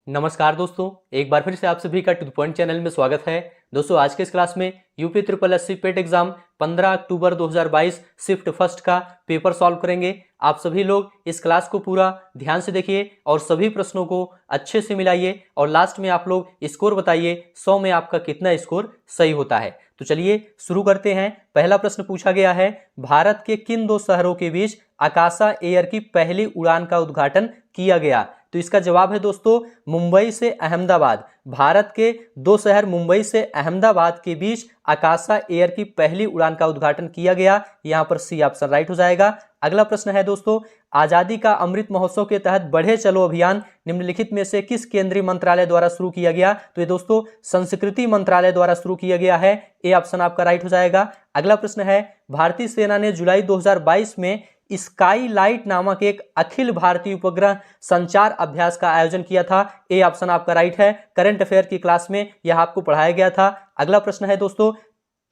नमस्कार दोस्तों, एक बार फिर से आप सभी का टू द पॉइंट चैनल में स्वागत है। दोस्तों आज के इस क्लास में यूपी ट्रिपल एससी पेट एग्जाम 15 अक्टूबर 2022 शिफ्ट फर्स्ट का पेपर सॉल्व करेंगे। आप सभी लोग इस क्लास को पूरा ध्यान से देखिए और सभी प्रश्नों को अच्छे से मिलाइए और लास्ट में आप लोग स्कोर बताइए 100 में आपका कितना स्कोर सही होता है। तो चलिए शुरू करते हैं। पहला प्रश्न पूछा गया है, भारत के किन दो शहरों के बीच आकाशा एयर की पहली उड़ान का उद्घाटन किया गया? तो इसका जवाब है दोस्तों मुंबई से अहमदाबाद। भारत के दो शहर मुंबई से अहमदाबाद के बीच आकाशा एयर की पहली उड़ान का उद्घाटन किया गया। यहां पर सी ऑप्शन राइट हो जाएगा। अगला प्रश्न है दोस्तों, आजादी का अमृत महोत्सव के तहत बढ़े चलो अभियान निम्नलिखित में से किस केंद्रीय मंत्रालय द्वारा शुरू किया गया? तो ये दोस्तों संस्कृति मंत्रालय द्वारा शुरू किया गया है। ए ऑप्शन आपका राइट हो जाएगा। अगला प्रश्न है, भारतीय सेना ने जुलाई 2022 में स्काई लाइट नामक एक अखिल भारतीय उपग्रह संचार अभ्यास का आयोजन किया था। ए ऑप्शन आपका राइट है। करंट अफेयर की क्लास में यह आपको पढ़ाया गया था। अगला प्रश्न है दोस्तों,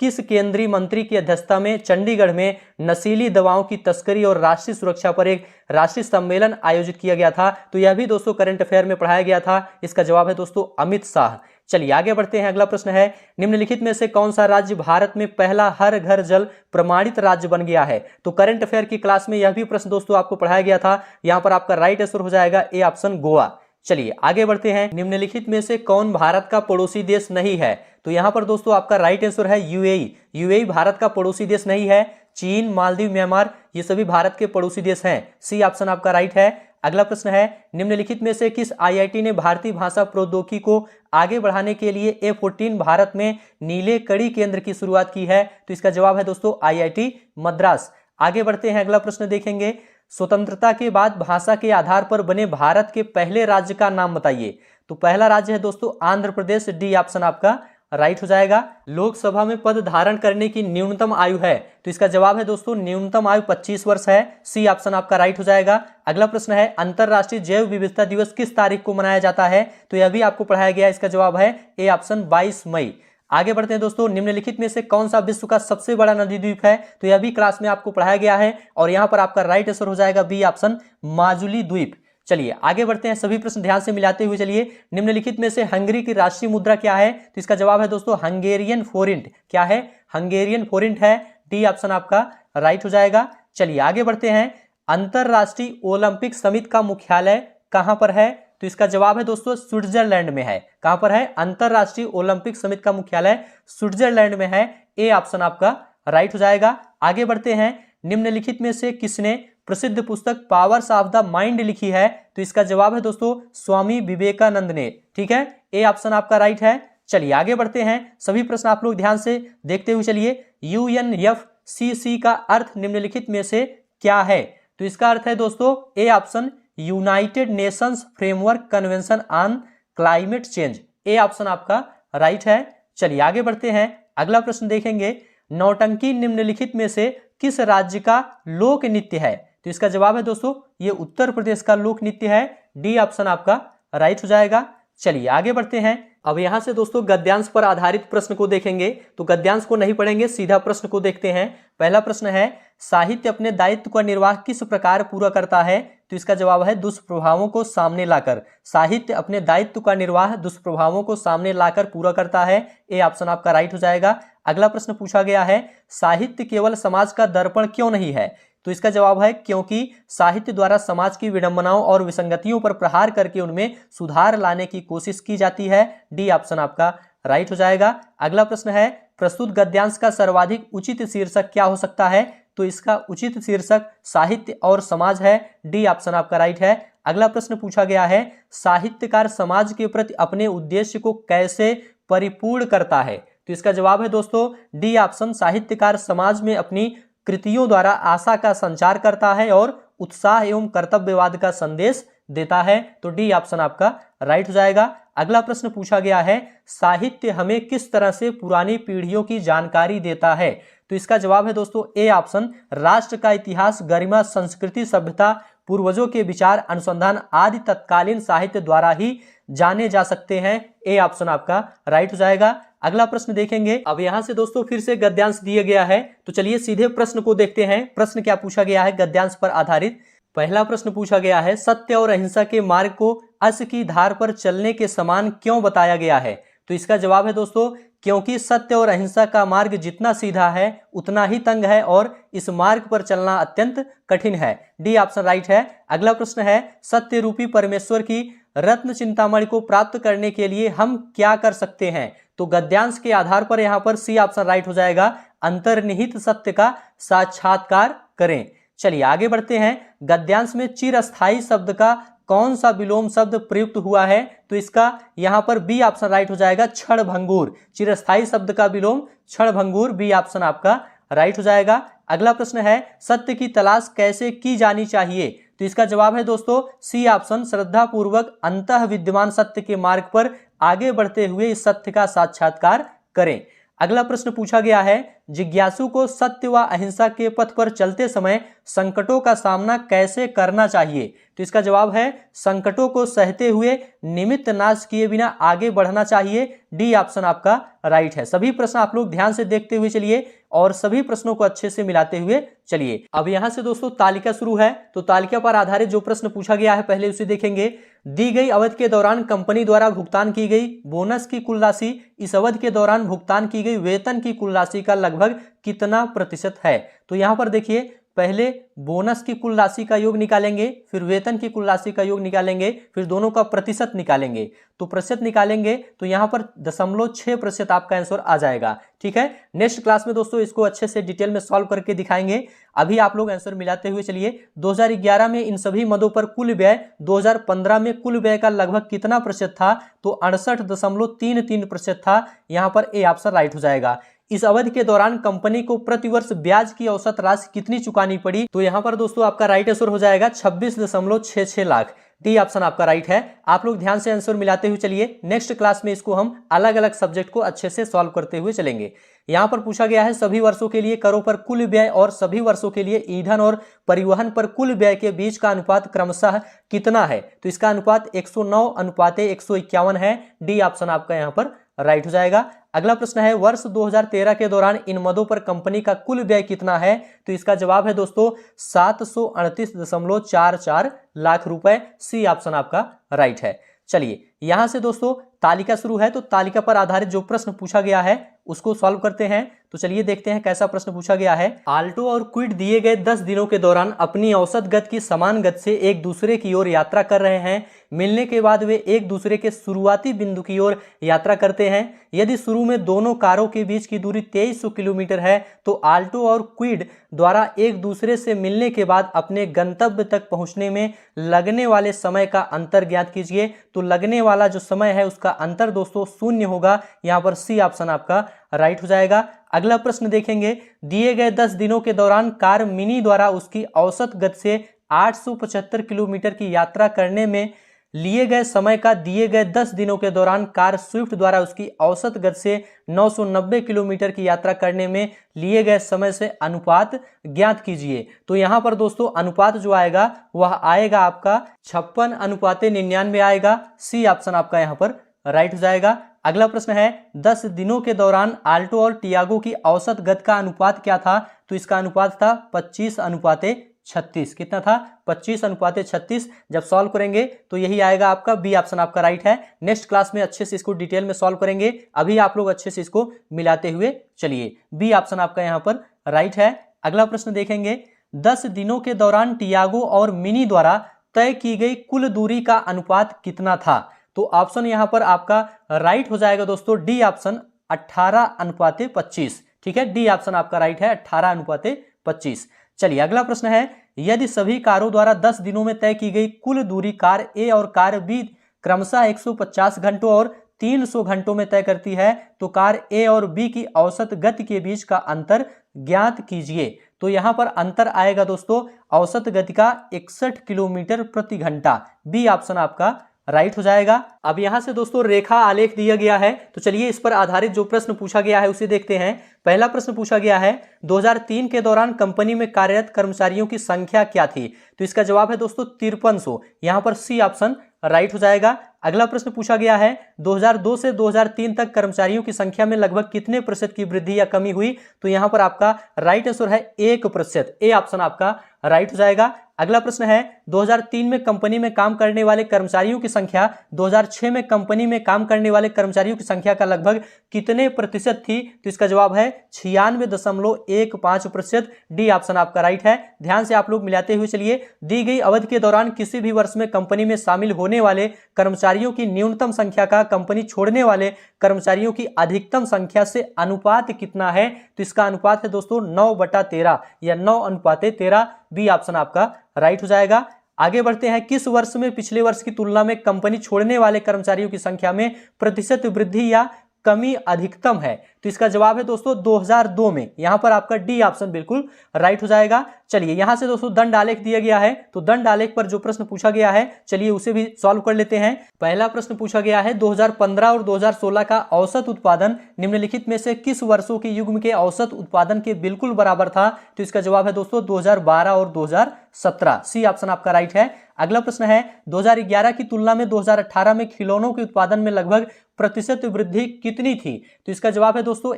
किस केंद्रीय मंत्री की अध्यक्षता में चंडीगढ़ में नशीली दवाओं की तस्करी और राष्ट्रीय सुरक्षा पर एक राष्ट्रीय सम्मेलन आयोजित किया गया था? तो यह भी दोस्तों करंट अफेयर में पढ़ाया गया था। इसका जवाब है दोस्तों अमित शाह। चलिए आगे बढ़ते हैं। अगला प्रश्न है, निम्नलिखित में से कौन सा राज्य भारत में पहला हर घर जल प्रमाणित राज्य बन गया है? तो करंट अफेयर की क्लास में यह भी प्रश्न दोस्तों आपको पढ़ाया गया था। यहां पर आपका राइट आंसर हो जाएगा ए ऑप्शन गोवा। चलिए आगे बढ़ते हैं। निम्नलिखित में से कौन भारत का पड़ोसी देश नहीं है? तो यहां पर दोस्तों आपका राइट आंसर है यूएई। यूएई भारत का पड़ोसी देश नहीं है। चीन, मालदीव, म्यांमार ये सभी भारत के पड़ोसी देश हैं। सी ऑप्शन आपका राइट है। अगला प्रश्न है, निम्नलिखित में से किस आईआईटी ने भारतीय भाषा प्रौद्योगिकी को आगे बढ़ाने के लिए A14 भारत में नीले कड़ी केंद्र की शुरुआत की है? तो इसका जवाब है दोस्तों आईआईटी मद्रास। आगे बढ़ते हैं। अगला प्रश्न देखेंगे, स्वतंत्रता के बाद भाषा के आधार पर बने भारत के पहले राज्य का नाम बताइए। तो पहला राज्य है दोस्तों आंध्र प्रदेश। डी ऑप्शन आपका राइट हो जाएगा। लोकसभा में पद धारण करने की न्यूनतम आयु है? तो इसका जवाब है दोस्तों न्यूनतम आयु 25 वर्ष है। सी ऑप्शन आपका राइट हो जाएगा। अगला प्रश्न है, अंतरराष्ट्रीय जैव विविधता दिवस किस तारीख को मनाया जाता है? तो यह भी आपको पढ़ाया गया है। इसका जवाब है ए ऑप्शन 22 मई। आगे बढ़ते हैं दोस्तों, निम्नलिखित में से कौन सा विश्व का सबसे बड़ा नदी द्वीप है? तो यह भी क्लास में आपको पढ़ाया गया है और यहां पर आपका राइट आंसर हो जाएगा बी ऑप्शन माजुली द्वीप। चलिए आगे बढ़ते हैं। सभी प्रश्न ध्यान से मिलाते हुए चलिए। निम्नलिखित में से हंगरी की राष्ट्रीय मुद्रा क्या है? तो इसका जवाब है दोस्तों हंगेरियन फोरिंट। क्या है? हंगेरियन फोरिंट है। डी ऑप्शन आपका राइट हो जाएगा। चलिए आगे बढ़ते हैं। अंतरराष्ट्रीय ओलंपिक समिति का मुख्यालय कहां पर है? तो इसका जवाब है दोस्तों स्विट्जरलैंड में है। कहां पर है? अंतरराष्ट्रीय ओलंपिक समिति का मुख्यालय स्विट्जरलैंड में है। ए ऑप्शन आपका राइट हो जाएगा। आगे बढ़ते हैं। निम्नलिखित में से किसने प्रसिद्ध पुस्तक पावर्स ऑफ द माइंड लिखी है? तो इसका जवाब है दोस्तों स्वामी विवेकानंद ने। ठीक है, ए ऑप्शन आपका राइट है। चलिए आगे बढ़ते हैं। सभी प्रश्न आप लोग ध्यान से देखते हुए चलिए। यूएनएफसीसी का अर्थ निम्नलिखित में से क्या है? तो इसका अर्थ है दोस्तों A option United Nations framework convention on climate change. A option आपका राइट है। चलिए आगे बढ़ते हैं। अगला प्रश्न देखेंगे, नौटंकी निम्नलिखित में से किस राज्य का लोक नृत्य है? तो इसका जवाब है दोस्तों ये उत्तर प्रदेश का लोक नृत्य है। डी ऑप्शन आपका राइट हो जाएगा। चलिए आगे बढ़ते हैं। अब यहां से दोस्तों गद्यांश पर आधारित प्रश्न को देखेंगे। तो गद्यांश को नहीं पढ़ेंगे, सीधा प्रश्न को देखते हैं। पहला प्रश्न है, साहित्य अपने दायित्व का निर्वाह किस प्रकार पूरा करता है? तो इसका जवाब है दुष्प्रभावों को सामने लाकर। साहित्य अपने दायित्व का निर्वाह दुष्प्रभावों को सामने लाकर पूरा करता है। ए ऑप्शन आपका राइट हो जाएगा। अगला प्रश्न पूछा गया है, साहित्य केवल समाज का दर्पण क्यों नहीं है? तो इसका जवाब है क्योंकि साहित्य द्वारा समाज की विडंबनाओं और विसंगतियों पर प्रहार करके उनमें सुधार लाने की कोशिश की जाती है। डी ऑप्शन आपका राइट हो जाएगा। अगला प्रश्न है, प्रस्तुत गद्यांश का सर्वाधिक उचित शीर्षक क्या हो सकता है? तो इसका उचित शीर्षक साहित्य और समाज है। डी ऑप्शन आपका राइट है। अगला प्रश्न पूछा गया है, साहित्यकार समाज के प्रति अपने उद्देश्य को कैसे परिपूर्ण करता है? तो इसका जवाब है दोस्तों डी ऑप्शन, साहित्यकार समाज में अपनी कृतियों द्वारा आशा का संचार करता है और उत्साह एवं कर्तव्यवाद का संदेश देता है। तो डी ऑप्शन आपका राइट हो जाएगा। अगला प्रश्न पूछा गया है, साहित्य हमें किस तरह से पुरानी पीढ़ियों की जानकारी देता है? तो इसका जवाब है दोस्तों ए ऑप्शन, राष्ट्र का इतिहास, गरिमा, संस्कृति, सभ्यता, पूर्वजों के विचार, अनुसंधान आदि तत्कालीन साहित्य द्वारा ही जाने जा सकते हैं। ए ऑप्शन आपका राइट हो जाएगा। अगला प्रश्न देखेंगे। अब यहां से दोस्तों फिर से गद्यांश दिया गया है, तो चलिए सीधे प्रश्न को देखते हैं। प्रश्न क्या पूछा गया है गद्यांश पर आधारित? पहला प्रश्न पूछा गया है, सत्य और अहिंसा के मार्ग को अस की धार पर चलने के समान क्यों बताया गया है? तो इसका जवाब है दोस्तों, क्योंकि सत्य और अहिंसा का मार्ग जितना सीधा है उतना ही तंग है और इस मार्ग पर चलना अत्यंत कठिन है। डी ऑप्शन राइट है। अगला प्रश्न है, सत्य रूपी परमेश्वर की रत्न चिंतामणि को प्राप्त करने के लिए हम क्या कर सकते हैं? तो गद्यांश के आधार पर यहां पर सी ऑप्शन राइट हो जाएगा, अंतर्निहित सत्य का साक्षात्कार करें। चलिए आगे बढ़ते हैं। गद्यांश में चिरस्थायी शब्द का कौन सा विलोम शब्द प्रयुक्त हुआ है? तो इसका यहां पर बी ऑप्शन राइट हो जाएगा, क्षणभंगुर। चिरस्थायी शब्द का विलोम क्षणभंगुर, बी ऑप्शन आपका राइट हो जाएगा। अगला प्रश्न है, सत्य की तलाश कैसे की जानी चाहिए? तो इसका जवाब है दोस्तों सी ऑप्शन, श्रद्धा पूर्वक अंतः विद्यमान सत्य के मार्ग पर आगे बढ़ते हुए इस सत्य का साक्षात्कार करें। अगला प्रश्न पूछा गया है, जिज्ञासु को सत्य व अहिंसा के पथ पर चलते समय संकटों का सामना कैसे करना चाहिए? तो इसका जवाब है, संकटों को सहते हुए निमित्त नाश किए बिना आगे बढ़ना चाहिए। डी ऑप्शन आपका राइट है। सभी प्रश्न आप लोग ध्यान से देखते हुए चलिए और सभी प्रश्नों को अच्छे से मिलाते हुए चलिए। अब यहां से दोस्तों तालिका शुरू है, तो तालिका पर आधारित जो प्रश्न पूछा गया है पहले उसे देखेंगे। दी गई अवधि के दौरान कंपनी द्वारा भुगतान की गई बोनस की कुल राशि इस अवधि के दौरान भुगतान की गई वेतन की कुल राशि का लगभग कितना प्रतिशत है? तो यहां पर देखिए, पहले बोनस की कुल राशि का योग निकालेंगे, फिर वेतन की कुल राशि का योग निकालेंगे, फिर दोनों का प्रतिशत निकालेंगे। तो प्रतिशत निकालेंगे तो यहाँ पर 0.6% आपका आंसर आ जाएगा। ठीक है, नेक्स्ट क्लास में दोस्तों इसको अच्छे से डिटेल में सॉल्व करके दिखाएंगे। अभी आप लोग आंसर मिलाते हुए चलिए। 2011 में इन सभी मदों पर कुल व्यय 2015 में कुल व्यय का लगभग कितना प्रतिशत था? तो 68.33% था। यहाँ पर ए ऑप्शन राइट हो जाएगा। इस अवधि के दौरान कंपनी को प्रतिवर्ष ब्याज की औसत राशि कितनी चुकानी पड़ी? तो यहां पर दोस्तों आपका राइट आंसर हो जाएगा 26.66 लाख। डी ऑप्शन आपका राइट है। आप लोग ध्यान से आंसर मिलाते हुए चलिए। नेक्स्ट क्लास में इसको हम अलग अलग सब्जेक्ट को अच्छे से सॉल्व करते हुए चलेंगे। यहां पर पूछा गया है, सभी वर्षों के लिए करों पर कुल व्यय और सभी वर्षों के लिए ईंधन और परिवहन पर कुल व्यय के बीच का अनुपात क्रमशः कितना है? तो इसका अनुपात 109:151 है। डी ऑप्शन आपका यहां पर राइट हो जाएगा। अगला प्रश्न है, वर्ष 2013 के दौरान इन मदों पर कंपनी का कुल व्यय कितना है? तो इसका जवाब है दोस्तों 738.44 लाख रुपए। सी ऑप्शन आपका राइट है। चलिए यहां से दोस्तों तालिका शुरू है, तो तालिका पर आधारित जो प्रश्न पूछा गया है उसको सॉल्व करते हैं। तो चलिए देखते हैं कैसा प्रश्न पूछा गया है। आल्टो और क्विड दिए गए 10 दिनों के दौरान अपनी औसत गति की समान गति से एक दूसरे की ओर यात्रा कर रहे हैं। मिलने के बाद वे एक दूसरे के शुरुआती बिंदु की ओर यात्रा करते हैं। यदि शुरू में दोनों कारों के बीच की दूरी 2300 किलोमीटर है तो आल्टो और क्विड द्वारा एक दूसरे से मिलने के बाद अपने गंतव्य तक पहुंचने में लगने वाले समय का अंतर ज्ञात कीजिए। तो लगने वाला जो समय है उसका अंतर दोस्तों 0 होगा। यहाँ पर सी ऑप्शन आपका राइट हो जाएगा। अगला प्रश्न देखेंगे, दिए गए 10 दिनों के दौरान कार मिनी द्वारा उसकी औसत गति से 875 किलोमीटर की यात्रा करने में लिए गए समय का दिए गए 10 दिनों के दौरान कार स्विफ्ट द्वारा उसकी औसत गति से 990 किलोमीटर की यात्रा करने में लिए गए समय से अनुपात ज्ञात कीजिए। तो यहाँ पर दोस्तों अनुपात जो आएगा वह आएगा आपका 56:99 आएगा। सी ऑप्शन आपका यहाँ पर राइट हो जाएगा। अगला प्रश्न है, 10 दिनों के दौरान आल्टो और टियागो की औसत गति का अनुपात क्या था? तो इसका अनुपात था 25:36। कितना था? 25:36। जब सॉल्व करेंगे तो यही आएगा आपका बी ऑप्शन आपका राइट है। नेक्स्ट क्लास में अच्छे से इसको डिटेल में सॉल्व करेंगे। अभी आप लोग अच्छे से इसको मिलाते हुए चलिए। बी ऑप्शन आपका यहाँ पर राइट है। अगला प्रश्न देखेंगे, 10 दिनों के दौरान टियागो और मिनी द्वारा तय की गई कुल दूरी का अनुपात कितना था? तो ऑप्शन यहां पर आपका राइट हो जाएगा दोस्तों डी ऑप्शन 18:25। ठीक है, डी ऑप्शन आपका राइट है 18:25। चलिए अगला प्रश्न है, यदि सभी कारों द्वारा 10 दिनों में तय की गई कुल दूरी कार ए और कार बी क्रमशः 150 घंटों और 300 घंटों में तय करती है तो कार ए और बी की औसत गति के बीच का अंतर ज्ञात कीजिए। तो यहां पर अंतर आएगा दोस्तों औसत गति का 61 किलोमीटर प्रति घंटा। बी ऑप्शन आपका राइट हो जाएगा। अब यहां से दोस्तों रेखा आलेख दिया गया है, तो चलिए इस पर आधारित जो प्रश्न पूछा गया है उसे देखते हैं। पहला प्रश्न पूछा गया है, 2003 के दौरान कंपनी में कार्यरत कर्मचारियों की संख्या क्या थी? तो इसका जवाब है दोस्तों 5300। यहां पर सी ऑप्शन राइट हो जाएगा। अगला प्रश्न पूछा गया है, 2002 से 2003 तक कर्मचारियों की संख्या में लगभग कितने प्रतिशत की वृद्धि या कमी हुई? तो यहां पर आपका राइट आंसर है 1%। ए ऑप्शन आपका राइट हो जाएगा। अगला प्रश्न है 2003 में कंपनी में काम करने वाले कर्मचारियों की संख्या 2006 में कंपनी में काम करने वाले कर्मचारियों की संख्या का लगभग कितने प्रतिशत थी? तो इसका जवाब है 96.15%। डी ऑप्शन आपका राइट है। ध्यान से आप लोग मिलाते हुए चलिए। दी गई अवधि के दौरान किसी भी वर्ष में कंपनी में शामिल होने वाले कर्मचारियों की न्यूनतम संख्या का कंपनी छोड़ने वाले कर्मचारियों की अधिकतम संख्या से अनुपात कितना है? तो इसका अनुपात है दोस्तों 9/13 या 9:13। बी ऑप्शन आपका राइट हो जाएगा। आगे बढ़ते हैं। किस वर्ष में पिछले वर्ष की तुलना में कंपनी छोड़ने वाले कर्मचारियों की संख्या में प्रतिशत वृद्धि या कमी अधिकतम है? तो इसका जवाब है दोस्तों 2002 में। यहां पर आपका डी ऑप्शन बिल्कुल राइट हो जाएगा। चलिए यहां से दोस्तों दंड आलेख दिया गया है, तो दंड आलेख पर जो प्रश्न पूछा गया है चलिए उसे भी सॉल्व कर लेते हैं। पहला प्रश्न पूछा गया है 2015 और 2016 का औसत उत्पादन निम्नलिखित में से किस वर्षों के युग्म के औसत उत्पादन के बिल्कुल बराबर था? तो इसका जवाब है दोस्तों 2012 और 2017। सी ऑप्शन आपका राइट है। अगला प्रश्न है 2011 की तुलना में 2018 में खिलौनों के उत्पादन में लगभग प्रतिशत वृद्धि कितनी थी? तो इसका जवाब है दोस्तों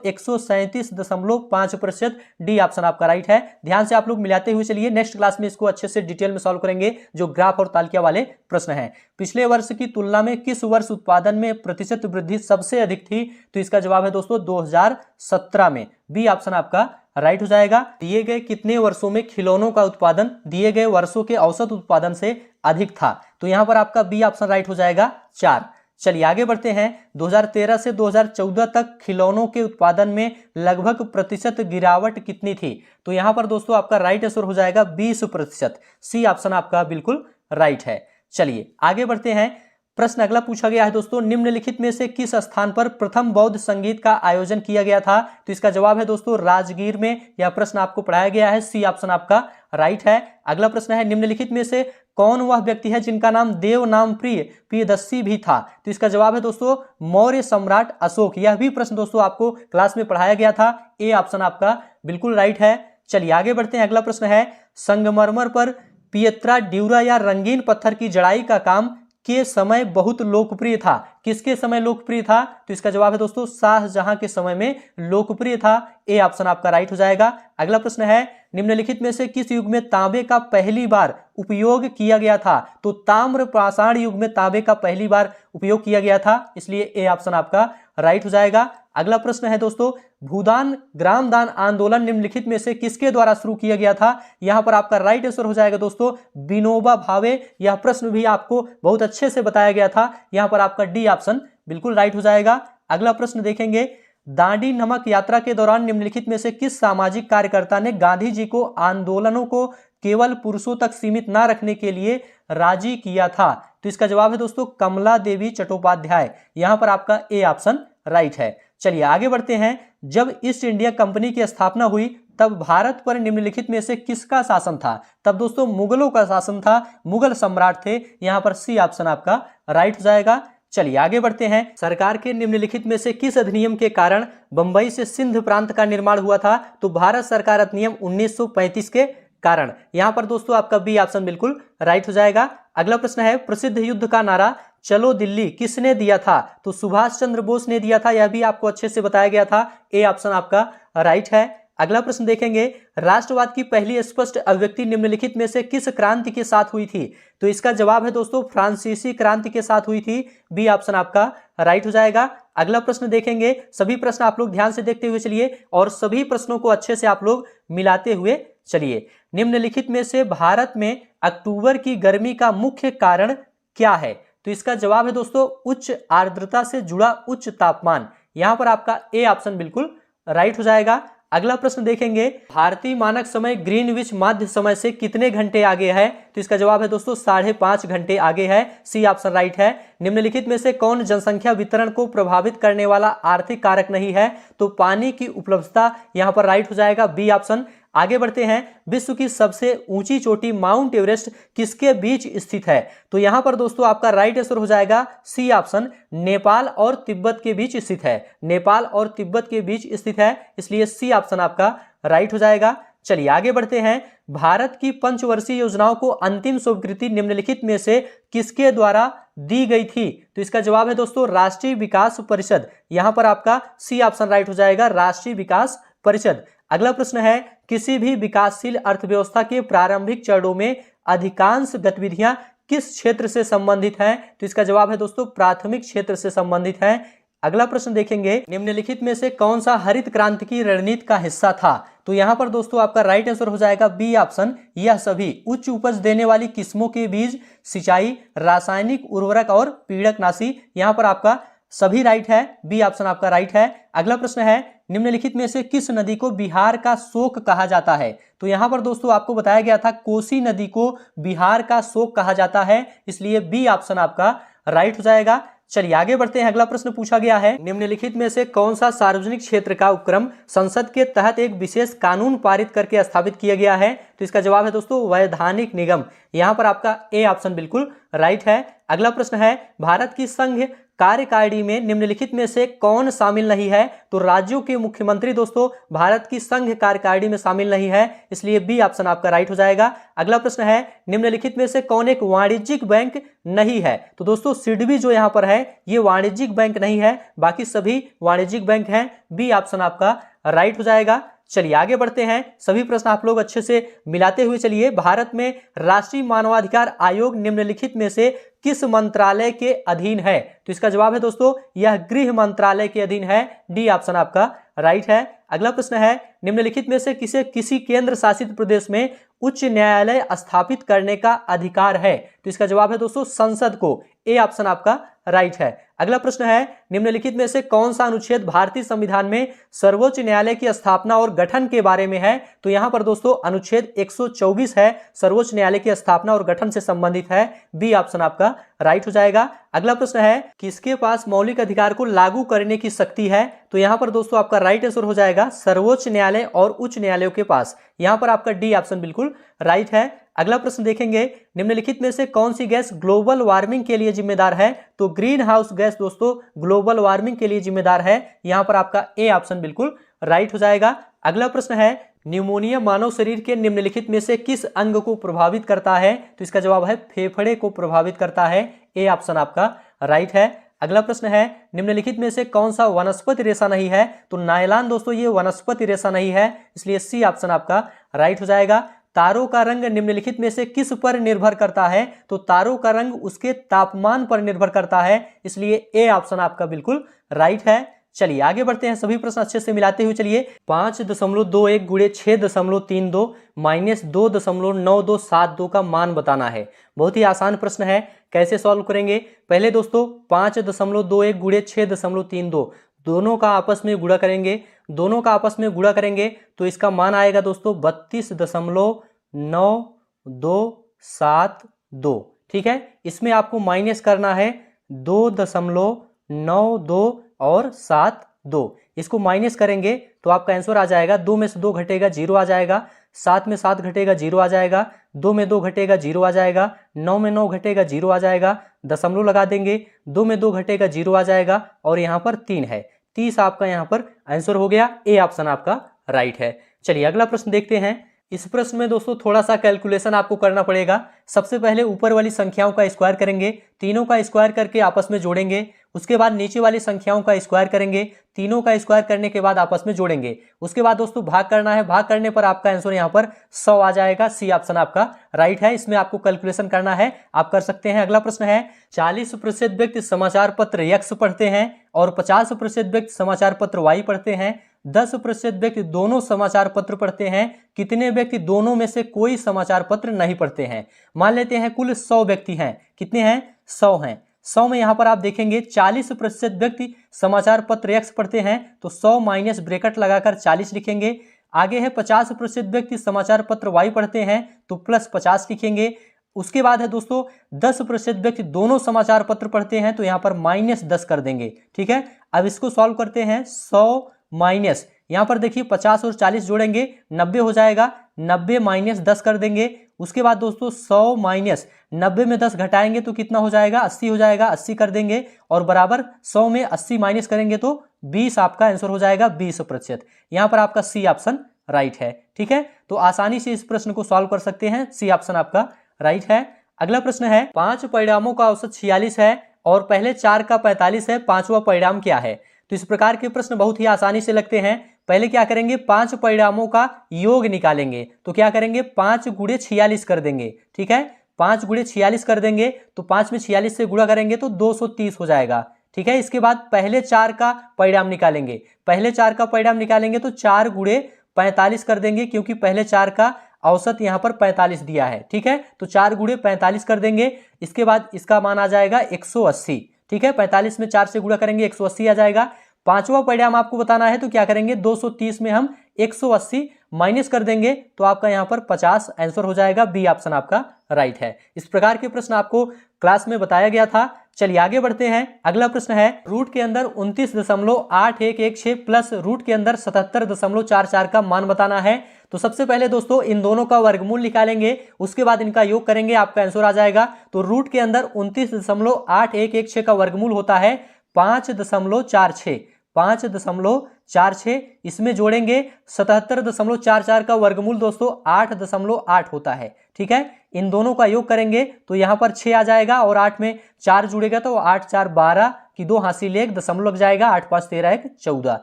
137.5%। डी ऑप्शन आपका राइट है। ध्यान से आप लोग मिलाते हुए चलिए। नेक्स्ट क्लास में इसको अच्छे से डिटेल में सॉल्व करेंगे जो ग्राफ और तालिका वाले प्रश्न हैं। पिछले वर्ष की तुलना में किस वर्ष उत्पादन में प्रतिशत वृद्धि सबसे अधिक थी? तो इसका जवाब है दोस्तों 2017 में। बी ऑप्शन आपका राइट हो जाएगा। दिए गए कितने वर्षों में खिलौनों का उत्पादन दिए गए वर्षों के औसत उत्पादन से अधिक था? तो यहां पर आपका बी ऑप्शन राइट हो जाएगा 4। चलिए आगे बढ़ते हैं। 2013 से 2014 तक खिलौनों के उत्पादन में लगभग प्रतिशत गिरावट कितनी थी? तो यहां पर दोस्तों आपका राइट आंसर हो जाएगा 20%। सी ऑप्शन आपका बिल्कुल राइट है। चलिए आगे बढ़ते हैं। प्रश्न अगला पूछा गया है दोस्तों निम्नलिखित में से किस स्थान पर प्रथम बौद्ध संगीत का आयोजन किया गया था? तो इसका जवाब है दोस्तों राजगीर में। यह प्रश्न आपको पढ़ाया गया है। सी ऑप्शन आपका राइट है। अगला प्रश्न है निम्नलिखित में से कौन वह व्यक्ति है जिनका नाम देव नाम प्रियदर्शी भी था? तो इसका जवाब है दोस्तों मौर्य सम्राट अशोक। यह भी प्रश्न दोस्तों आपको क्लास में पढ़ाया गया था। ए ऑप्शन आपका बिल्कुल राइट है। चलिए आगे बढ़ते हैं। अगला प्रश्न है संगमरमर पर पियत्रा ड्यूरा या रंगीन पत्थर की जड़ाई का काम के समय बहुत लोकप्रिय था। किसके समय लोकप्रिय था? तो इसका जवाब है दोस्तों शाहजहां के समय में लोकप्रिय था। ए ऑप्शन आपका राइट हो जाएगा। अगला प्रश्न है निम्नलिखित में से किस युग में तांबे का पहली बार उपयोग किया गया था? तो ताम्र पाषाण युग में तांबे का पहली बार उपयोग किया गया था, इसलिए ए ऑप्शन आपका राइट हो जाएगा। अगला प्रश्न है दोस्तों भूदान ग्रामदान आंदोलन निम्नलिखित में से किसके द्वारा शुरू किया गया था? यहां पर आपका राइट आंसर हो जाएगा दोस्तों विनोबा भावे। यह प्रश्न भी आपको बहुत अच्छे से बताया गया था। यहां पर आपका डी ऑप्शन बिल्कुल राइट हो जाएगा। अगला प्रश्न देखेंगे दांडी नमक यात्रा के दौरान निम्नलिखित में से किस सामाजिक कार्यकर्ता ने गांधी जी को आंदोलनों को केवल पुरुषों तक सीमित न रखने के लिए राजी किया था? तो इसका जवाब है दोस्तों कमला देवी चट्टोपाध्याय। यहां पर आपका ए ऑप्शन राइट है। चलिए आगे बढ़ते हैं। जब ईस्ट इंडिया कंपनी की स्थापना हुई तब भारत पर निम्नलिखित में से किसका शासन था? तब दोस्तों मुगलों का शासन था। मुगल सम्राट थे। यहां पर सी ऑप्शन आपका राइट हो जाएगा। चलिए आगे बढ़ते हैं। सरकार के निम्नलिखित में से किस अधिनियम के कारण बंबई से सिंध प्रांत का निर्माण हुआ था? तो भारत सरकार अधिनियम 1935 के कारण। यहां पर दोस्तों आपका बी ऑप्शन बिल्कुल राइट हो जाएगा। अगला प्रश्न है प्रसिद्ध युद्ध का नारा चलो दिल्ली किसने दिया था? तो सुभाष चंद्र बोस ने दिया था। यह भी आपको अच्छे से बताया गया था। ए ऑप्शन आपका राइट है। अगला प्रश्न देखेंगे राष्ट्रवाद की पहली स्पष्ट अभिव्यक्ति निम्नलिखित में से किस क्रांति के साथ हुई थी? तो इसका जवाब है दोस्तों फ्रांसीसी क्रांति के साथ हुई थी। बी ऑप्शन आपका राइट हो जाएगा। अगला प्रश्न देखेंगे। सभी प्रश्न आप लोग ध्यान से देखते हुए चलिए और सभी प्रश्नों को अच्छे से आप लोग मिलाते हुए चलिए। निम्नलिखित में से भारत में अक्टूबर की गर्मी का मुख्य कारण क्या है? तो इसका जवाब है दोस्तों उच्च आर्द्रता से जुड़ा उच्च तापमान। यहां पर आपका ए ऑप्शन बिल्कुल राइट हो जाएगा। अगला प्रश्न देखेंगे भारतीय मानक समय ग्रीनविच माध्य समय से कितने घंटे आगे है? तो इसका जवाब है दोस्तों 5.5 घंटे आगे है। सी ऑप्शन राइट है। निम्नलिखित में से कौन जनसंख्या वितरण को प्रभावित करने वाला आर्थिक कारक नहीं है? तो पानी की उपलब्धता। यहां पर राइट हो जाएगा बी ऑप्शन। आगे बढ़ते हैं। विश्व की सबसे ऊंची चोटी माउंट एवरेस्ट किसके बीच स्थित है? तो यहां पर दोस्तों आपका राइट आंसर हो जाएगा सी ऑप्शन नेपाल और तिब्बत के बीच स्थित है। नेपाल और तिब्बत के बीच स्थित है, इसलिए सी ऑप्शन आपका राइट हो जाएगा। चलिए आगे बढ़ते हैं। भारत की पंचवर्षीय योजनाओं को अंतिम स्वीकृति निम्नलिखित में से किसके द्वारा दी गई थी? तो इसका जवाब है दोस्तों राष्ट्रीय विकास परिषद। यहां पर आपका सी ऑप्शन राइट हो जाएगा राष्ट्रीय विकास परिषद। अगला प्रश्न है किसी भी विकासशील अर्थव्यवस्था के प्रारंभिक चरणों में अधिकांश गतिविधियां किस क्षेत्र से संबंधित हैं? तो इसका जवाब है दोस्तों प्राथमिक क्षेत्र से संबंधित है। अगला प्रश्न देखेंगे, निम्नलिखित में से कौन सा हरित क्रांति की रणनीति का हिस्सा था? तो यहाँ पर दोस्तों आपका राइट आंसर हो जाएगा बी ऑप्शन, यह सभी उच्च उपज देने वाली किस्मों के बीज, सिंचाई, रासायनिक उर्वरक और पीड़कनाशी। यहाँ पर आपका सभी राइट है, बी ऑप्शन आपका राइट है। अगला प्रश्न है, निम्नलिखित में से किस नदी को बिहार का शोक कहा जाता है? तो यहाँ पर दोस्तों आपको बताया गया था कोसी नदी को बिहार का शोक कहा जाता है, इसलिए बी ऑप्शन आपका राइट हो जाएगा। चलिए आगे बढ़ते हैं। अगला प्रश्न पूछा गया है, निम्नलिखित में से कौन सा सार्वजनिक क्षेत्र का उपक्रम संसद के तहत एक विशेष कानून पारित करके स्थापित किया गया है? तो इसका जवाब है दोस्तों वैधानिक निगम। यहाँ पर आपका ए ऑप्शन बिल्कुल राइट है। अगला प्रश्न है, भारत की संघ कार्यकारिणी में निम्नलिखित में से कौन शामिल नहीं है? तो राज्यों के मुख्यमंत्री दोस्तों भारत की संघ कार्यकारिणी में शामिल नहीं है, इसलिए बी ऑप्शन आपका राइट हो जाएगा। अगला प्रश्न है, निम्नलिखित में से कौन एक वाणिज्यिक बैंक नहीं है? तो दोस्तों सिडबी जो यहाँ पर है ये वाणिज्यिक बैंक नहीं है, बाकी सभी वाणिज्यिक बैंक हैं, बी ऑप्शन आपका राइट हो जाएगा। चलिए आगे बढ़ते हैं। सभी प्रश्न आप लोग अच्छे से मिलाते हुए चलिए। भारत में राष्ट्रीय मानवाधिकार आयोग निम्नलिखित में से किस मंत्रालय के अधीन है? तो इसका जवाब है दोस्तों यह गृह मंत्रालय के अधीन है, डी ऑप्शन आपका राइट है। अगला प्रश्न है, निम्नलिखित में से किसी केंद्र शासित प्रदेश में उच्च न्यायालय स्थापित करने का अधिकार है? तो इसका जवाब है दोस्तों संसद को, ए ऑप्शन आपका राइट है। अगला प्रश्न है, निम्नलिखित में से कौन सा अनुच्छेद भारतीय संविधान में सर्वोच्च न्यायालय की स्थापना और गठन के बारे में है? तो यहाँ पर दोस्तों अनुच्छेद 124 है, सर्वोच्च न्यायालय की स्थापना और गठन से संबंधित है, बी ऑप्शन आपका राइट हो जाएगा। अगला प्रश्न है, किसके पास मौलिक अधिकार को लागू करने की शक्ति है? तो यहाँ पर दोस्तों आपका राइट आंसर हो जाएगा सर्वोच्च न्यायालय और उच्च न्यायालयों के पास, यहाँ पर आपका डी ऑप्शन बिल्कुल राइट है। अगला प्रश्न देखेंगे, निम्नलिखित में से कौन सी गैस ग्लोबल वार्मिंग के लिए जिम्मेदार है? तो ग्रीन हाउस गैस दोस्तों ग्लोबल वार्मिंग के लिए जिम्मेदार है, यहाँ पर आपका ए ऑप्शन बिल्कुल राइट हो जाएगा। अगला प्रश्न है, न्यूमोनिया मानव शरीर के निम्नलिखित में से किस अंग को प्रभावित करता है? तो इसका जवाब है फेफड़े को प्रभावित करता है, ए ऑप्शन आपका राइट है। अगला प्रश्न है, निम्नलिखित में से कौन सा वनस्पति रेशा नहीं है? तो नायलॉन दोस्तों ये वनस्पति रेशा नहीं है, इसलिए सी ऑप्शन आपका राइट हो जाएगा। तारों का रंग निम्नलिखित में से किस पर निर्भर करता है? तो तारों का रंग उसके तापमान पर निर्भर करता है, इसलिए ए ऑप्शन आपका बिल्कुल राइट है। चलिए आगे बढ़ते हैं। सभी प्रश्न अच्छे से मिलाते हुए चलिए। 5.21 गुणे 6.32 माइनस 2.9272 का मान बताना है। बहुत ही आसान प्रश्न है, कैसे सॉल्व करेंगे? पहले दोस्तों 5.21 गुणे 6.32 दोनों का आपस में गुणा करेंगे, दोनों का आपस में गुणा करेंगे तो इसका मान आएगा दोस्तों 32.9272। ठीक है, इसमें आपको माइनस करना है 2.92 और 72, इसको माइनस करेंगे तो आपका आंसर आ जाएगा 2 में से 2 घटेगा 0 आ जाएगा, 7 में 7 घटेगा 0 आ जाएगा, 2 में 2 घटेगा 0 आ जाएगा, 9 में 9 घटेगा 0 आ जाएगा, दशमलव लगा देंगे, 2 में 2 घटेगा 0 आ जाएगा और यहाँ पर 3 है, 30 आपका यहाँ पर आंसर हो गया, ए ऑप्शन आपका राइट है। चलिए अगला प्रश्न देखते हैं। इस प्रश्न में दोस्तों थोड़ा सा कैलकुलेशन आपको करना पड़ेगा। सबसे पहले ऊपर वाली संख्याओं का स्क्वायर करेंगे, तीनों का स्क्वायर करके आपस में जोड़ेंगे, उसके बाद नीचे वाली संख्याओं का स्क्वायर करेंगे, तीनों का स्क्वायर करने के बाद आपस में जोड़ेंगे, उसके बाद दोस्तों भाग करना है, भाग करने पर आपका आंसर यहाँ पर 100 आ जाएगा, सी ऑप्शन आपका राइट है। इसमें आपको कैलकुलेशन करना है, आप कर सकते हैं। अगला प्रश्न है, 40% व्यक्ति समाचार पत्र X पढ़ते हैं और 50% व्यक्ति समाचार पत्र Y पढ़ते हैं, 10% व्यक्ति दोनों समाचार पत्र पढ़ते हैं, कितने व्यक्ति दोनों में से कोई समाचार पत्र नहीं पढ़ते हैं? मान लेते हैं कुल 100 व्यक्ति हैं, कितने हैं? 100 हैं। 100 में यहाँ पर आप देखेंगे 40% व्यक्ति समाचार पत्र X पढ़ते हैं तो 100 माइनस ब्रैकेट लगाकर 40 लिखेंगे। आगे है 50% व्यक्ति समाचार पत्र Y पढ़ते हैं तो प्लस 50 लिखेंगे। उसके बाद है दोस्तों 10% व्यक्ति दोनों समाचार पत्र पढ़ते हैं तो यहाँ पर माइनस 10 कर देंगे। ठीक है, अब इसको सॉल्व करते हैं। 100 माइनस यहाँ पर देखिए 50 और 40 जोड़ेंगे 90 हो जाएगा, 90 माइनस 10 कर देंगे। उसके बाद दोस्तों 100 माइनस 90 में 10 घटाएंगे तो कितना हो जाएगा? 80 हो जाएगा, 80 कर देंगे और बराबर 100 में 80 माइनस करेंगे तो 20 आपका आंसर हो जाएगा, 20%। यहाँ पर आपका सी ऑप्शन राइट है। ठीक है, तो आसानी से इस प्रश्न को सॉल्व कर सकते हैं, सी ऑप्शन आपका राइट है। अगला प्रश्न है, 5 परिणामों का औसत 46 है और पहले 4 का 45 है, 5वां परिणाम क्या है? तो इस प्रकार के प्रश्न बहुत ही आसानी से लगते हैं। पहले क्या करेंगे, 5 परिणामों का योग निकालेंगे। तो क्या करेंगे, 5 गुणे 46 कर देंगे। ठीक है, 5 गुणे 46 कर देंगे तो 5 में 46 से गुणा करेंगे तो 230 हो जाएगा। ठीक है, इसके बाद पहले 4 का परिणाम निकालेंगे। पहले 4 का परिणाम निकालेंगे तो 4 गुणे 45 कर देंगे, क्योंकि पहले 4 का औसत यहाँ पर 45 दिया है। ठीक है, तो 4 गुणे 45 कर देंगे। इसके बाद इसका मान आ जाएगा 180। ठीक है, 45 में 4 से गुणा करेंगे 180 आ जाएगा। पांचवा परिणाम आपको बताना है तो क्या करेंगे, 230 में हम 180 माइनस कर देंगे तो आपका यहाँ पर 50 आंसर हो जाएगा। बी ऑप्शन आपका राइट है। इस प्रकार के प्रश्न आपको क्लास में बताया गया था। चलिए आगे बढ़ते हैं। अगला प्रश्न है, रूट के अंदर 29.8116 प्लस रूट के अंदर 77.44 का मान बताना है। तो सबसे पहले दोस्तों इन दोनों का वर्गमूल निकालेंगे, उसके बाद इनका योग करेंगे, आपका आंसर आ जाएगा। तो रूट के अंदर 29.8116 का वर्गमूल होता है 5.46। 5.46 इसमें जोड़ेंगे 77.44 का वर्गमूल दोस्तों 8.8 होता है। ठीक है, इन दोनों का योग करेंगे तो यहाँ पर 6 आ जाएगा और 8 में 4 जुड़ेगा तो 8 4 12 की 2 हासिल 1 दशमलव लग जाएगा। 8 5 13 1 14।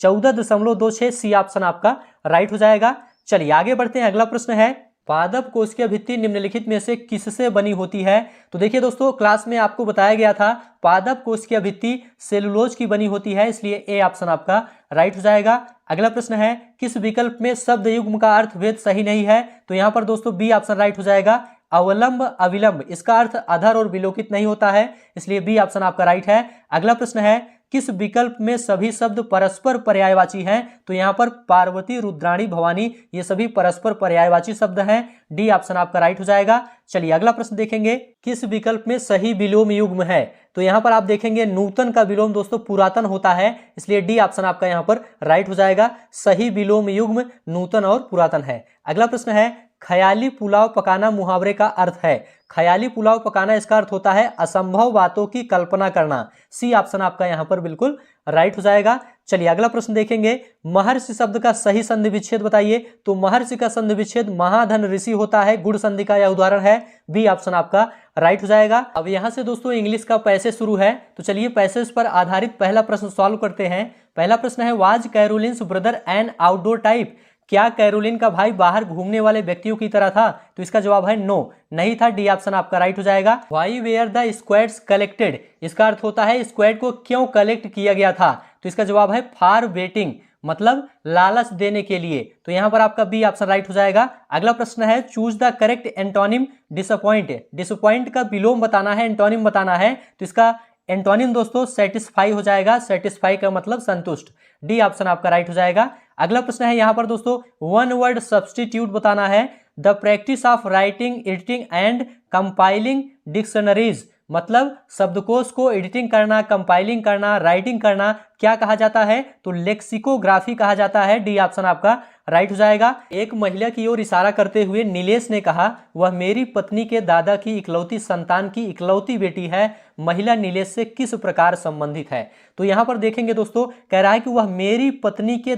14.26 सी ऑप्शन आपका राइट हो जाएगा। चलिए आगे बढ़ते हैं। अगला प्रश्न है, पादप कोशिकीय भित्ति निम्नलिखित में से किससे बनी होती है। तो देखिए दोस्तों क्लास में आपको बताया गया था पादप कोशिकीय भित्ति सेलुलोज की बनी होती है, इसलिए ए ऑप्शन आपका राइट हो जाएगा। अगला प्रश्न है, किस विकल्प में शब्द युग्म का अर्थभेद सही नहीं है। तो यहाँ पर दोस्तों बी ऑप्शन राइट हो जाएगा। अवलंब अविलंब इसका अर्थ अधर और विलोकित नहीं होता है, इसलिए बी ऑप्शन आपका राइट है। अगला प्रश्न है, किस विकल्प में सभी शब्द परस्पर पर्यायवाची हैं। तो यहाँ पर पार्वती, रुद्राणी, भवानी ये सभी परस्पर पर्यायवाची शब्द हैं। डी ऑप्शन आपका राइट हो जाएगा। चलिए अगला प्रश्न देखेंगे, किस विकल्प में सही विलोम युग्म है। तो यहाँ पर आप देखेंगे नूतन का विलोम दोस्तों पुरातन होता है, इसलिए डी ऑप्शन आपका यहाँ पर राइट हो जाएगा। सही विलोम युग्म नूतन और पुरातन है। अगला प्रश्न है, ख्याली पुलाव पकाना मुहावरे का अर्थ है। ख्याली पुलाव पकाना इसका अर्थ होता है असंभव बातों की कल्पना करना। सी ऑप्शन आपका यहाँ पर बिल्कुल राइट हो जाएगा। चलिए अगला प्रश्न देखेंगे, महर्षि शब्द का सही संधि विच्छेद बताइए। तो महर्षि का संधि विच्छेद महाधन ऋषि होता है, गुण संधि का यह उदाहरण है। बी ऑप्शन आपका राइट हो जाएगा। अब यहाँ से दोस्तों इंग्लिश का पैसेज शुरू है, तो चलिए पैसेज पर आधारित पहला प्रश्न सॉल्व करते हैं। पहला प्रश्न है, was Caroline's brother an outdoor type. क्या कैरोलिन का भाई बाहर घूमने वाले व्यक्तियों की तरह था। तो इसका जवाब है नो, नहीं था। डी ऑप्शन आपका राइट हो जाएगा। Why where the squads collected इसका अर्थ होता है स्क्वाड को क्यों कलेक्ट किया गया था। तो इसका जवाब है फॉर वेटिंग, मतलब लालच देने के लिए। तो यहां पर आपका बी ऑप्शन राइट हो जाएगा। अगला प्रश्न है, choose the correct antonym disappoint. Disappoint का विलोम बताना है, एंटोनिम बताना है। तो इसका एंटोनिम दोस्तों सेटिस्फाई हो जाएगा। सेटिस्फाई का मतलब संतुष्ट। डी ऑप्शन आपका राइट हो जाएगा। अगला प्रश्न है यहाँ पर दोस्तों वन वर्ड सब्सटीट्यूट बताना है। The practice of writing, editing and compiling dictionaries, मतलब शब्दकोश को एडिटिंग करना, कंपाइलिंग करना, राइटिंग करना क्या कहा जाता है। तो लेक्सिकोग्राफी कहा जाता है। डी ऑप्शन आपका राइट हो जाएगा। एक महिला की ओर इशारा करते हुए नीलेश ने कहा, वह मेरी पत्नी के दादा की इकलौती संतान की इकलौती बेटी है। महिला नीलेश से किस प्रकार संबंधित है। तो यहाँ पर देखेंगे दोस्तों कह रहा है कि वह मेरी पत्नी के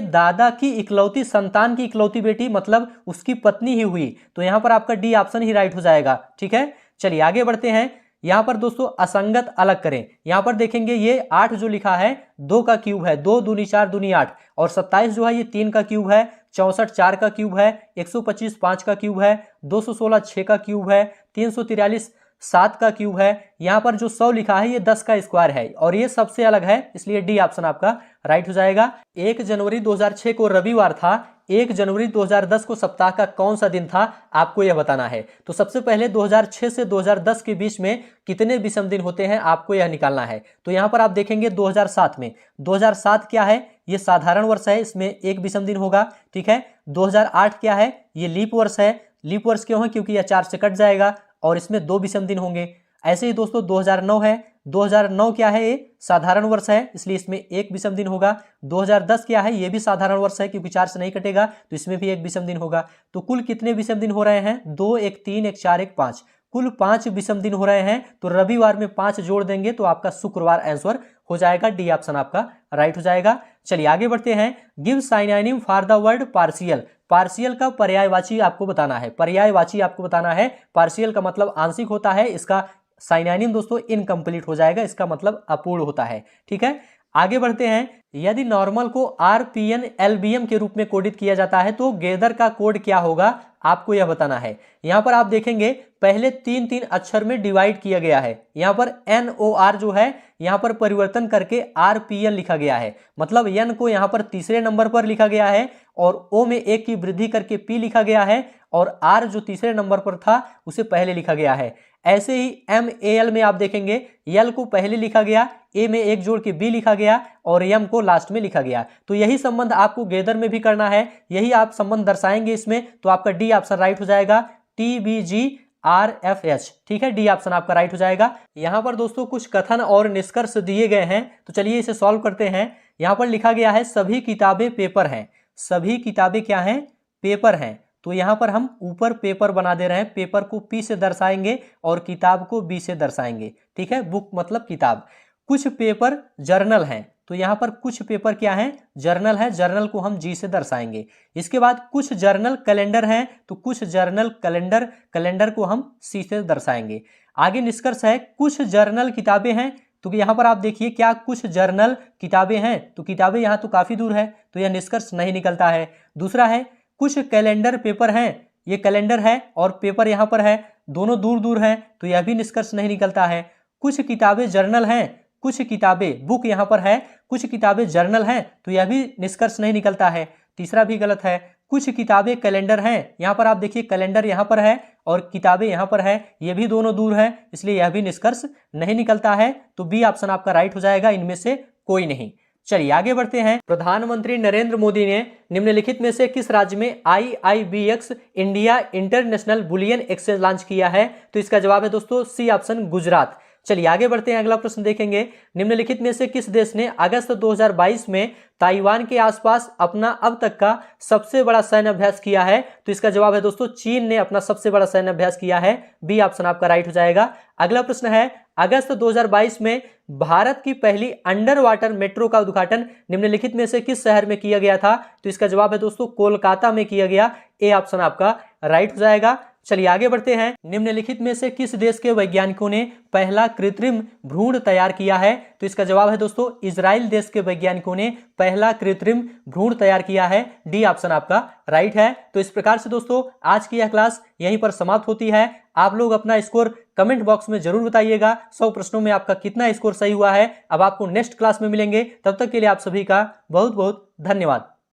दादा की इकलौती संतान की इकलौती बेटी, मतलब उसकी पत्नी ही हुई। तो यहाँ पर आपका डी ऑप्शन ही राइट हो जाएगा। ठीक है, चलिए आगे बढ़ते हैं। यहाँ पर दोस्तों असंगत अलग करें। यहाँ पर देखेंगे ये 8 जो लिखा है 2 का क्यूब है, 2 दूनी 4 दूनी 8, और 27 जो है ये 3 का क्यूब है, 64 4 का क्यूब है, 125 5 का क्यूब है, 216 6 का क्यूब है, 343 7 का क्यूब है। यहाँ पर जो 100 लिखा है ये 10 का स्क्वायर है और ये सबसे अलग है, इसलिए डी ऑप्शन आपका राइट हो जाएगा। 1 जनवरी 2006 को रविवार था। 1 जनवरी 2010 को सप्ताह का कौन सा दिन था, आपको यह बताना है। तो सबसे पहले 2006 से 2010 के बीच में कितने विषम दिन होते हैं, आपको यह निकालना है। तो यहाँ पर आप देखेंगे 2007 में, 2007 क्या है, ये साधारण वर्ष है, इसमें एक विषम दिन होगा। ठीक है, 2008 क्या है, ये लीप वर्ष है। लीप वर्ष क्यों है, क्योंकि यह 4 से कट जाएगा और इसमें 2 विषम दिन होंगे। ऐसे ही दोस्तों 2009 है, 2009 क्या है, ये साधारण वर्ष है, इसलिए इसमें एक विषम दिन होगा। 2010 क्या है, ये भी साधारण वर्ष है, क्योंकि 4 से नहीं कटेगा तो इसमें भी एक विषम दिन होगा। तो कुल कितने विषम दिन हो रहे हैं, 2 1 3 1 4 1 5, कुल 5 विषम दिन हो रहे हैं। तो रविवार में 5 जोड़ देंगे तो आपका शुक्रवार आंसर हो जाएगा। डी ऑप्शन आपका राइट हो जाएगा। चलिए आगे बढ़ते हैं। Give synonym for the word partial. Partial का पर्यायवाची आपको बताना है, पर्यायवाची आपको बताना है। पार्शियल का मतलब आंशिक होता है, इसका साइनोनिम दोस्तों इनकम्प्लीट हो जाएगा, इसका मतलब अपूर्ण होता है। ठीक है, आगे बढ़ते हैं। यदि नॉर्मल को आरपीएन एलबीएम के रूप में कोडित किया जाता है तो गैदर का कोड क्या होगा आपको यह बताना है। यहां पर आप देखेंगे पहले 3-3 अक्षर में डिवाइड किया गया है। यहां पर NOR जो है यहां पर परिवर्तन करके RPN लिखा गया है, मतलब N को यहां पर तीसरे नंबर पर लिखा गया है और O में 1 की वृद्धि करके P लिखा गया है और R जो तीसरे नंबर पर था उसे पहले लिखा गया है। ऐसे ही MAL में आप देखेंगे L को पहले लिखा गया, A में 1 जोड़ के B लिखा गया और M को लास्ट में लिखा गया। तो यही संबंध आपको गैदर में भी करना है, यही आप संबंध दर्शाएंगे इसमें। तो आपका डी ऑप्शन राइट हो जाएगा, TBGRFH। ठीक है, डी ऑप्शन आपका राइट हो जाएगा। यहां पर दोस्तों कुछ कथन और निष्कर्ष दिए गए हैं, तो चलिए इसे सॉल्व करते हैं। यहां पर लिखा गया है सभी किताबें पेपर हैं। सभी किताबें क्या हैं? पेपर हैं। तो यहां पर हम ऊपर पेपर बना दे रहे हैं, पेपर को P से दर्शाएंगे और किताब को B से दर्शाएंगे। ठीक है, बुक मतलब किताब। कुछ पेपर जर्नल हैं, तो यहां पर कुछ पेपर क्या है? जर्नल है, जर्नल को हम G से दर्शाएंगे। इसके बाद कुछ जर्नल कैलेंडर हैं, तो कुछ जर्नल कैलेंडर, कैलेंडर को हम C से दर्शाएंगे। आगे निष्कर्ष है कुछ जर्नल किताबें हैं, तो यहां पर आप देखिए क्या कुछ जर्नल किताबें हैं, तो किताबें यहां तो काफी दूर है, तो यह निष्कर्ष नहीं निकलता है। दूसरा है कुछ कैलेंडर पेपर हैं, ये कैलेंडर है और पेपर यहां पर है, दोनों दूर दूर हैं, तो यह भी निष्कर्ष नहीं निकलता है। कुछ किताबें जर्नल हैं, कुछ किताबें बुक यहां पर है, कुछ किताबें जर्नल हैं, तो यह भी निष्कर्ष नहीं निकलता है। तीसरा भी गलत है। कुछ किताबें कैलेंडर हैं, यहां पर आप देखिए कैलेंडर यहां पर है और किताबें यहां पर है, ये भी दोनों दूर है, इसलिए यह भी निष्कर्ष नहीं निकलता है। तो बी ऑप्शन आपका राइट हो जाएगा, इनमें से कोई नहीं। चलिए आगे बढ़ते हैं। प्रधानमंत्री नरेंद्र मोदी ने निम्नलिखित में से किस राज्य में IIBX India international bullion exchange launch किया है? तो इसका जवाब है दोस्तों सी ऑप्शन, गुजरात। चलिए आगे बढ़ते हैं, अगला प्रश्न देखेंगे। निम्नलिखित में से किस देश ने अगस्त 2022 में ताइवान के आसपास अपना अब तक का सबसे बड़ा सैन्य अभ्यास किया है? तो इसका जवाब है दोस्तों चीन ने अपना सबसे बड़ा सैन्य अभ्यास किया है। बी ऑप्शन आपका राइट हो जाएगा। अगला प्रश्न है अगस्त 2022 में भारत की पहली अंडर वाटर मेट्रो का उद्घाटन निम्नलिखित में से किस शहर में किया गया था? तो इसका जवाब है दोस्तों कोलकाता में किया गया। ए ऑप्शन आपका राइट हो जाएगा। चलिए आगे बढ़ते हैं। निम्नलिखित में से किस देश के वैज्ञानिकों ने पहला कृत्रिम भ्रूण तैयार किया है? तो इसका जवाब है दोस्तों इजराइल देश के वैज्ञानिकों ने पहला कृत्रिम भ्रूण तैयार किया है। डी ऑप्शन आपका राइट है। तो इस प्रकार से दोस्तों आज की यह क्लास यहीं पर समाप्त होती है। आप लोग अपना स्कोर कमेंट बॉक्स में जरूर बताइएगा, 100 प्रश्नों में आपका कितना स्कोर सही हुआ है। अब आपको नेक्स्ट क्लास में मिलेंगे, तब तक के लिए आप सभी का बहुत बहुत धन्यवाद।